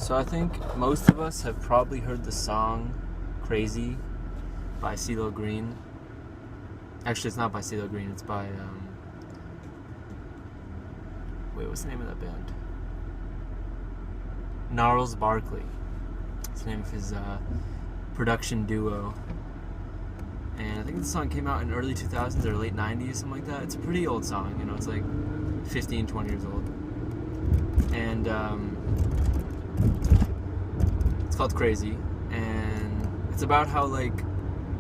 So I think most of us have probably heard the song Crazy by CeeLo Green. Actually, it's not by CeeLo Green, it's by, what's the name of that band? Gnarls Barkley. It's the name of his production duo. And I think the song came out in early 2000s or late 90s, something like that. It's a pretty old song, you know, it's like 15, 20 years old. And it's called Crazy, and it's about how, like,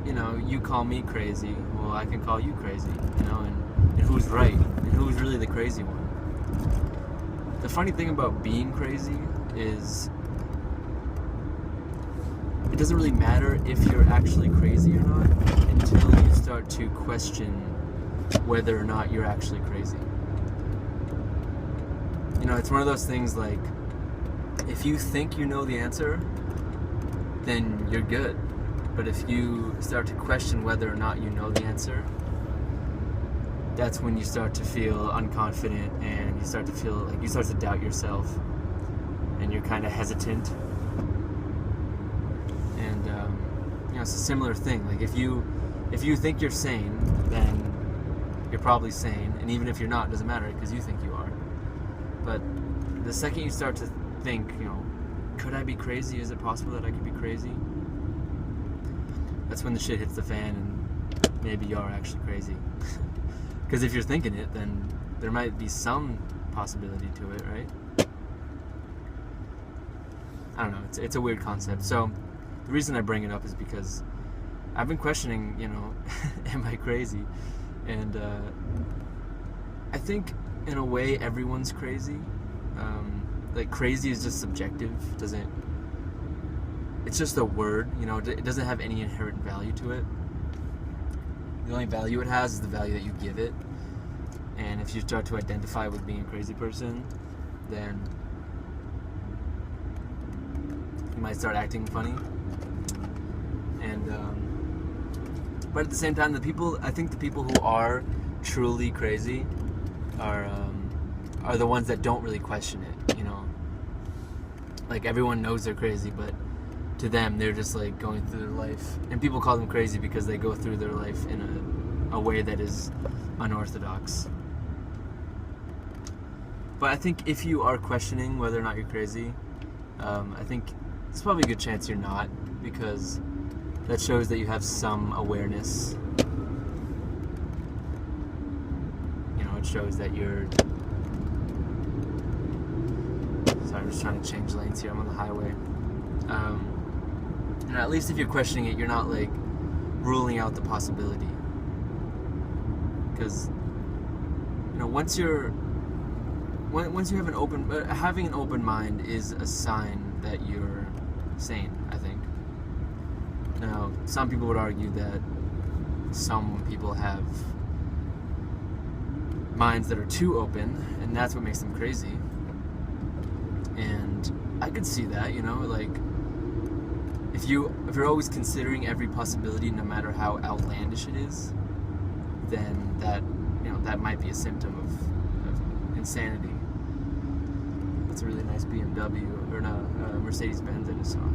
you know, you call me crazy, well, I can call you crazy, you know, and who's right, and who's really the crazy one. The funny thing about being crazy is it doesn't really matter if you're actually crazy or not until you start to question whether or not you're actually crazy. You know, it's one of those things like, if you think you know the answer, then you're good. But if you start to question whether or not you know the answer, that's when you start to feel unconfident, and you start to feel like you start to doubt yourself, and you're kind of hesitant. And you know, it's a similar thing. Like if you think you're sane, then you're probably sane, and even if you're not, it doesn't matter because you think you are. But the second you start to think, you know, could I be crazy? Is it possible that I could be crazy? That's when the shit hits the fan, and maybe you are actually crazy. Because if you're thinking it, then there might be some possibility to it, right? I don't know. It's a weird concept. So the reason I bring it up is because I've been questioning, you know, am I crazy? And I think in a way everyone's crazy. Like, crazy is just subjective. It's just a word, you know, it doesn't have any inherent value to it. The only value it has is the value that you give it. And if you start to identify with being a crazy person, then you might start acting funny. And but at the same time, I think the people who are truly crazy are the ones that don't really question it, you know. Like, everyone knows they're crazy, but to them, they're just, like, going through their life. And people call them crazy because they go through their life in a way that is unorthodox. But I think if you are questioning whether or not you're crazy, I think it's probably a good chance you're not, because that shows that you have some awareness. You know, it shows that you're... Sorry, I'm just trying to change lanes here. I'm on the highway. And at least if you're questioning it, you're not, like, ruling out the possibility. Because, you know, once you have having an open mind is a sign that you're sane, I think. Now, some people would argue that some people have minds that are too open, and that's what makes them crazy. And I could see that, you know, like, if you're always considering every possibility, no matter how outlandish it is, then that might be a symptom of insanity. That's a really nice BMW, or no, Mercedes-Benz I just saw.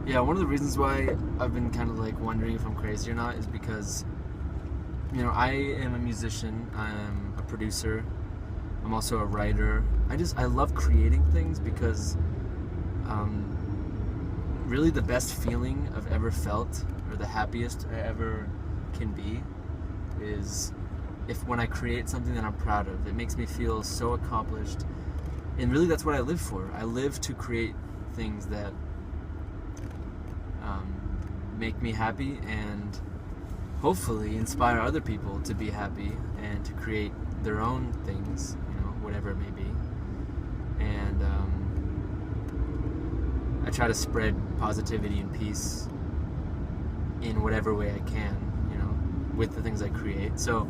Yeah, one of the reasons why I've been kind of, like, wondering if I'm crazy or not is because, you know, I am a musician, I'm a producer, I'm also a writer. I love creating things because really the best feeling I've ever felt, or the happiest I ever can be, is when I create something that I'm proud of. It makes me feel so accomplished, and really that's what I live for. I live to create things that make me happy, and hopefully inspire other people to be happy and to create their own things, you know, whatever it may be. And I try to spread positivity and peace in whatever way I can, you know, with the things I create. So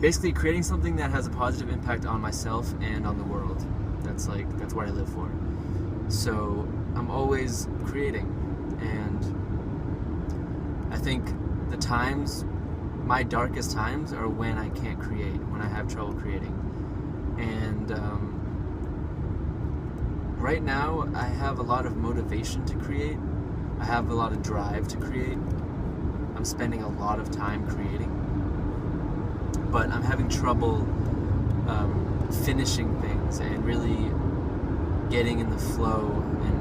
basically creating something that has a positive impact on myself and on the world. That's what I live for. So I'm always creating, and I think my darkest times are when I can't create, when I have trouble creating. And right now, I have a lot of motivation to create. I have a lot of drive to create. I'm spending a lot of time creating. But I'm having trouble finishing things and really getting in the flow and,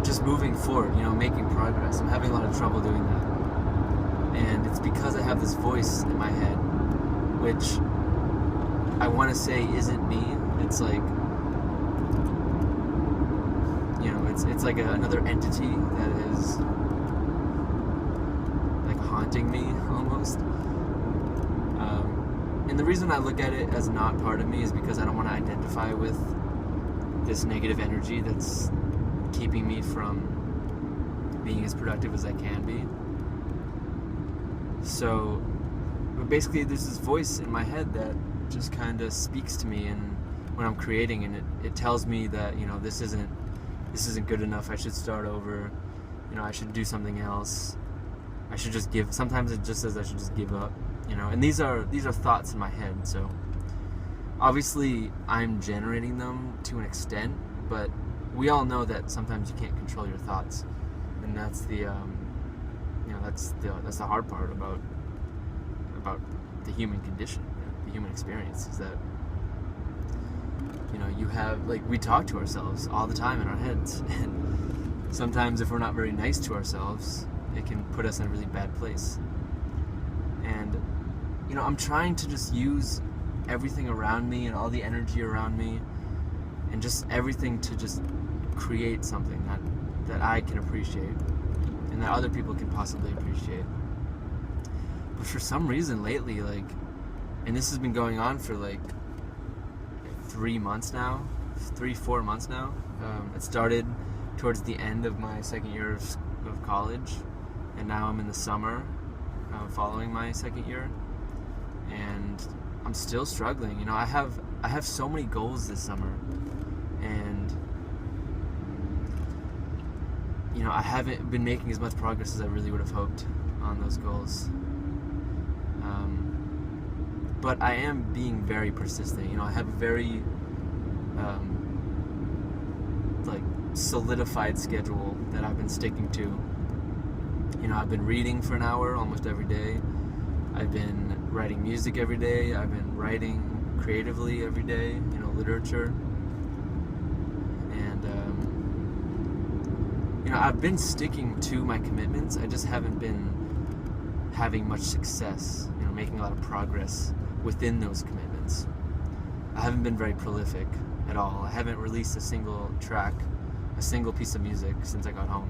just moving forward, making progress. I'm having a lot of trouble doing that. And it's because I have this voice in my head, which I want to say isn't me. It's like, it's like another entity that is like haunting me almost. And the reason I look at it as not part of me is because I don't want to identify with this negative energy that's keeping me from being as productive as I can be. So, but basically there's this voice in my head that just kind of speaks to me and when I'm creating, and it tells me that, this isn't good enough, I should start over, I should do something else, I should just give. Sometimes it just says I should just give up, and these are thoughts in my head. So obviously I'm generating them to an extent, but we all know that sometimes you can't control your thoughts, and that's the that's the hard part about the human condition, the human experience, is that you have, like, we talk to ourselves all the time in our heads, and sometimes if we're not very nice to ourselves, it can put us in a really bad place. And I'm trying to just use everything around me and all the energy around me and just everything to just create something that I can appreciate and that other people can possibly appreciate. But for some reason lately, and this has been going on for 4 months now. It started towards the end of my second year of college, and now I'm in the summer following my second year, and I'm still struggling. I have so many goals this summer, and I haven't been making as much progress as I really would have hoped on those goals. But I am being very persistent. I have a very solidified schedule that I've been sticking to. I've been reading for an hour almost every day. I've been writing music every day. I've been writing creatively every day, literature. And I've been sticking to my commitments. I just haven't been having much success, making a lot of progress within those commitments. I haven't been very prolific at all. I haven't released a single track, a single piece of music since I got home,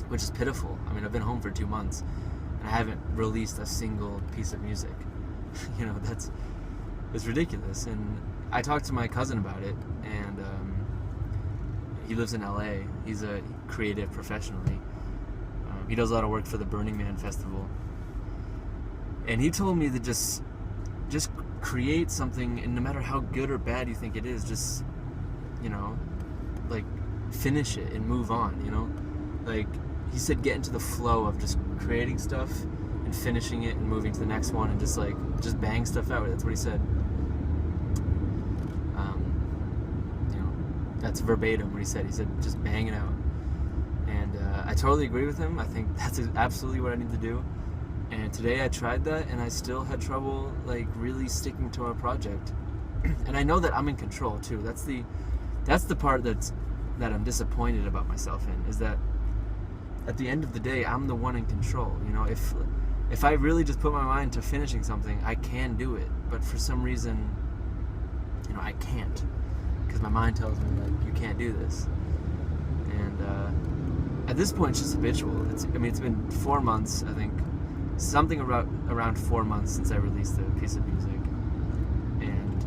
which is pitiful. I've been home for 2 months and I haven't released a single piece of music. It's ridiculous. And I talked to my cousin about it, and he lives in LA. He's a creative professionally. He does a lot of work for the Burning Man festival. And he told me to just create something, and no matter how good or bad you think it is, just, finish it and move on, he said get into the flow of just creating stuff and finishing it and moving to the next one and just bang stuff out. That's what he said. That's verbatim what he said. He said just bang it out. And I totally agree with him. I think that's absolutely what I need to do. And today I tried that, and I still had trouble really sticking to our project. And I know that I'm in control too. That's the part that I'm disappointed about myself in, is that at the end of the day, I'm the one in control. If I really just put my mind to finishing something, I can do it. But for some reason, I can't, because my mind tells me you can't do this. And at this point, it's just habitual. It's been 4 months, I think. Something around 4 months since I released a piece of music, and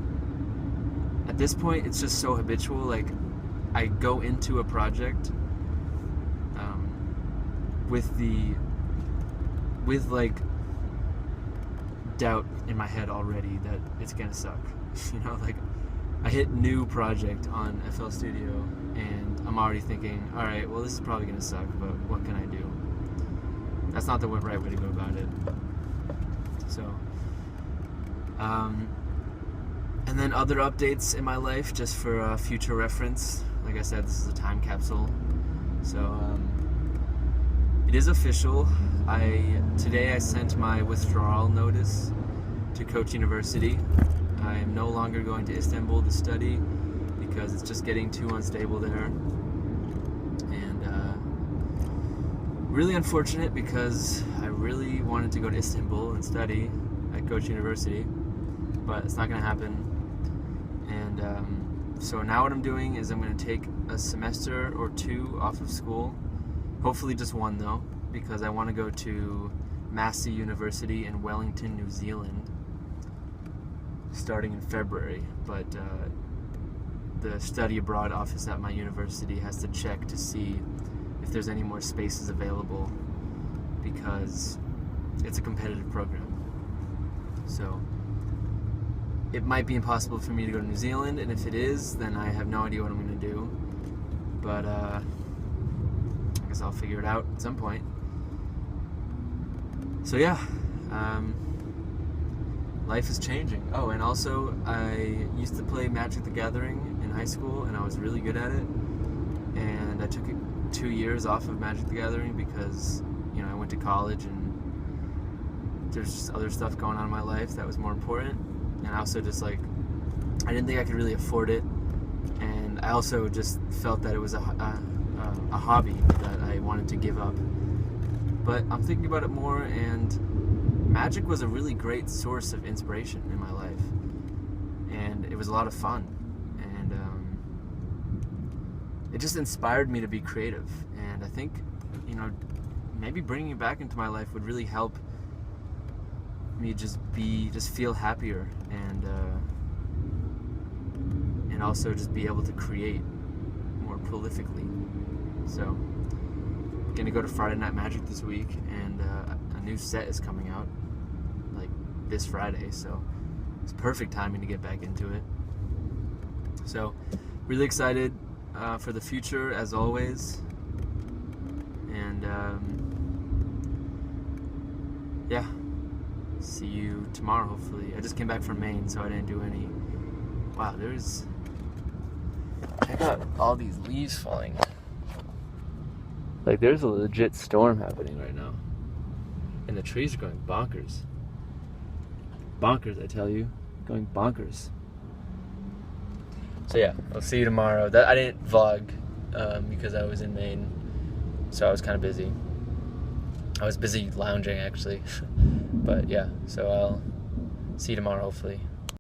at this point it's just so habitual. I go into a project with doubt in my head already that it's gonna suck. I hit new project on FL Studio and I'm already thinking, all right, well, this is probably gonna suck, but what can I do? That's not the right way to go about it. So And then other updates in my life, just for future reference. Like I said, this is a time capsule. So it is official. Today I sent my withdrawal notice to Koç University. I am no longer going to Istanbul to study because it's just getting too unstable there. And really unfortunate because I really wanted to go to Istanbul and study at Koç University, but it's not going to happen. And so now what I'm doing is I'm going to take a semester or two off of school, hopefully just one though, because I want to go to Massey University in Wellington, New Zealand, starting in February. But the study abroad office at my university has to check to see if there's any more spaces available, because it's a competitive program. So it might be impossible for me to go to New Zealand, and if it is, then I have no idea what I'm going to do. But I guess I'll figure it out at some point. So yeah, life is changing. Oh, and also I used to play Magic the Gathering in high school, and I was really good at it. And I took 2 years off of Magic the Gathering because, you know, I went to college and there's just other stuff going on in my life that was more important. And I also just I didn't think I could really afford it. And I also just felt that it was a hobby that I wanted to give up. But I'm thinking about it more, and Magic was a really great source of inspiration in my life. And it was a lot of fun. And it just inspired me to be creative. And I think, you know, maybe bringing it back into my life would really help me just feel happier, and also just be able to create more prolifically. So I'm gonna go to Friday Night Magic this week, and a new set is coming out like this Friday, so it's perfect timing to get back into it. So really excited for the future as always, and yeah, see you tomorrow hopefully. I just came back from Maine, so I didn't do any. Wow, check out all these leaves falling. Like, there's a legit storm happening right now, and the trees are going bonkers. Bonkers, I tell you, going bonkers. So yeah, I'll see you tomorrow. I didn't vlog because I was in Maine, so I was kind of busy. I was busy lounging actually. But yeah, so I'll see you tomorrow hopefully.